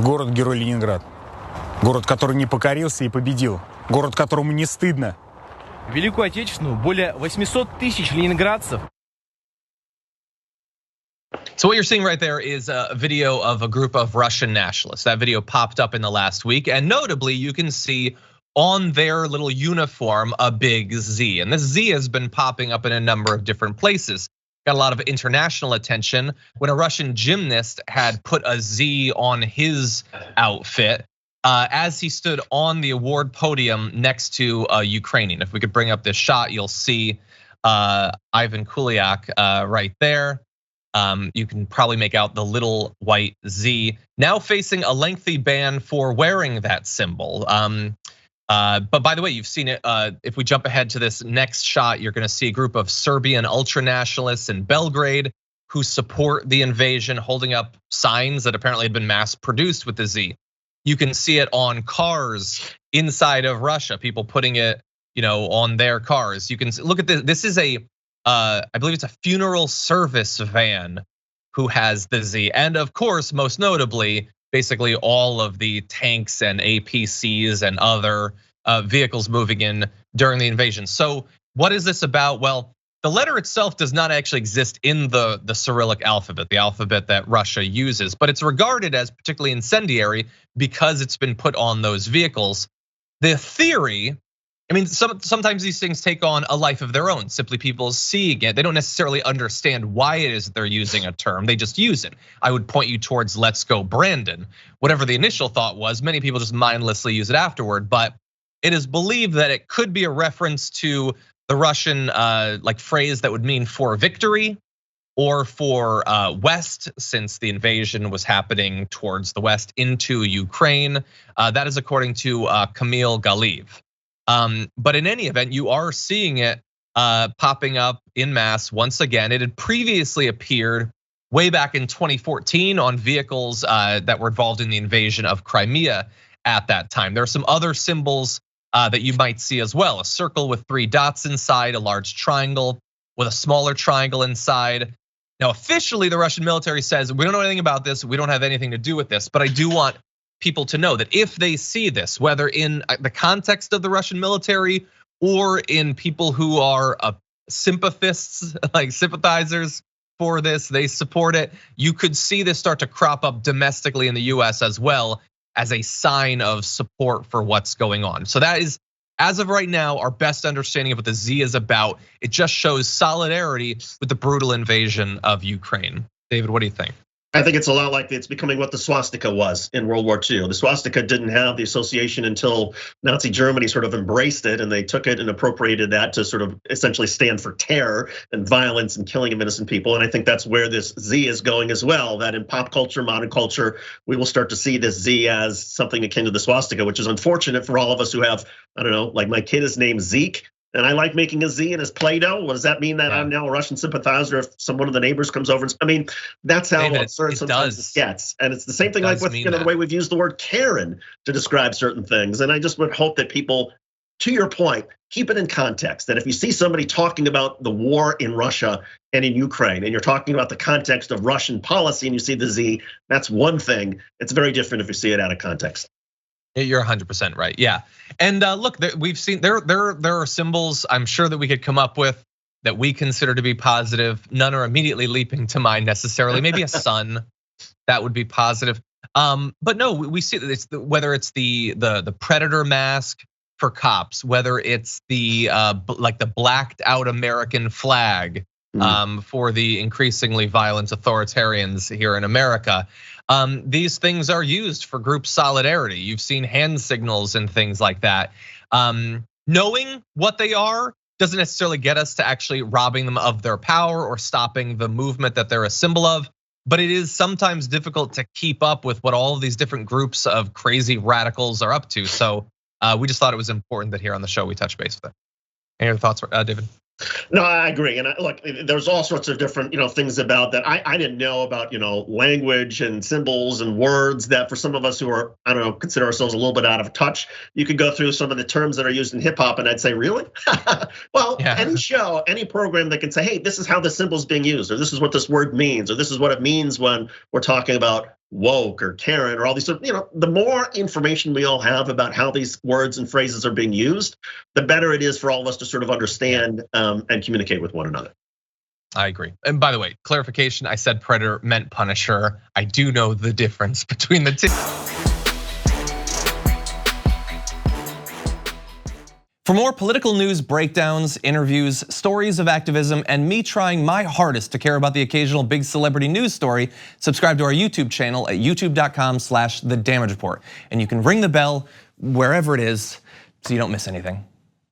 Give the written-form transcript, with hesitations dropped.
Город-герой Ленинград. Город, который не покорился и победил. Город, которому не стыдно. Великую Отечественную более 800 тысяч ленинградцев. So what you're seeing right there is a video of a group of Russian nationalists. That video popped up in the last week, and notably you can see on their little uniform a big Z. And this Z has been popping up in a number of different places. Got a lot of international attention when a Russian gymnast had put a Z on his outfit as he stood on the award podium next to a Ukrainian. If we could bring up this shot, you'll see Ivan Kuliak right there. You can probably make out the little white Z, now facing a lengthy ban for wearing that symbol. But by the way, you've seen it. If we jump ahead to this next shot, you're gonna see a group of Serbian ultra-nationalists in Belgrade who support the invasion, holding up signs that apparently had been mass produced with the Z. You can see it on cars inside of Russia, people putting it, on their cars. You can look at this. This is I believe it's a funeral service van who has the Z. And of course, most notably, basically all of the tanks and APCs and other vehicles moving in during the invasion. So what is this about? Well, the letter itself does not actually exist in the Cyrillic alphabet, the alphabet that Russia uses, but it's regarded as particularly incendiary because it's been put on those vehicles. The theory, sometimes these things take on a life of their own. Simply people seeing it, they don't necessarily understand why it is that they're using a term, they just use it. I would point you towards "Let's Go Brandon." Whatever the initial thought was, many people just mindlessly use it afterward, but it is believed that it could be a reference to the Russian phrase that would mean "for victory" or for West, since the invasion was happening towards the West into Ukraine. That is according to Kamil Galiv. But in any event, you are seeing it popping up in mass once again. It had previously appeared way back in 2014 on vehicles that were involved in the invasion of Crimea at that time. There are some other symbols that you might see as well. A circle with 3 dots inside, a large triangle with a smaller triangle inside. Now, officially, the Russian military says, we don't know anything about this, we don't have anything to do with this, but I do want people to know that if they see this, whether in the context of the Russian military or in people who are sympathists, like sympathizers for this, they support it, you could see this start to crop up domestically in the US as well as a sign of support for what's going on. So that is, as of right now, our best understanding of what the Z is about. It just shows solidarity with the brutal invasion of Ukraine. David, what do you think? I think it's a lot like it's becoming what the swastika was in World War II. The swastika didn't have the association until Nazi Germany sort of embraced it, and they took it and appropriated that to sort of essentially stand for terror and violence and killing of innocent people. And I think that's where this Z is going as well, that in pop culture, modern culture, we will start to see this Z as something akin to the swastika, which is unfortunate for all of us who have, I don't know, like my kid is named Zeke. And I like making a Z in his Play-Doh. What does that mean that I'm now a Russian sympathizer if one of the neighbors comes over? That's how absurd sometimes this gets. And it's the same thing like with the way we've used the word Karen to describe certain things. And I just would hope that people, to your point, keep it in context. That if you see somebody talking about the war in Russia and in Ukraine, and you're talking about the context of Russian policy and you see the Z, that's one thing. It's very different if you see it out of context. You're 100% right, yeah. And look, we've seen there are symbols I'm sure that we could come up with that we consider to be positive. None are immediately leaping to mind necessarily. Maybe a sun, that would be positive. But no, we see that whether it's the predator mask for cops, whether it's the blacked out American flag for the increasingly violent authoritarians here in America. These things are used for group solidarity. You've seen hand signals and things like that. Knowing what they are doesn't necessarily get us to actually robbing them of their power or stopping the movement that they're a symbol of. But it is sometimes difficult to keep up with what all of these different groups of crazy radicals are up to. So we just thought it was important that here on the show we touch base with it. Any other thoughts, David? No, I agree. And look, there's all sorts of different, things about that. I didn't know about, language and symbols and words that for some of us who are, I don't know, consider ourselves a little bit out of touch. You could go through some of the terms that are used in hip hop and I'd say, really? Well, any show, any program that can say, hey, this is how the symbol's being used, or this is what this word means, or this is what it means when we're talking about woke or Karen or all these sort of, the more information we all have about how these words and phrases are being used, the better it is for all of us to sort of understand and communicate with one another. I agree. And by the way, clarification, I said predator meant punisher. I do know the difference between the two. For more political news breakdowns, interviews, stories of activism, and me trying my hardest to care about the occasional big celebrity news story, subscribe to our YouTube channel at youtube.com/thedamagereport. And you can ring the bell wherever it is so you don't miss anything.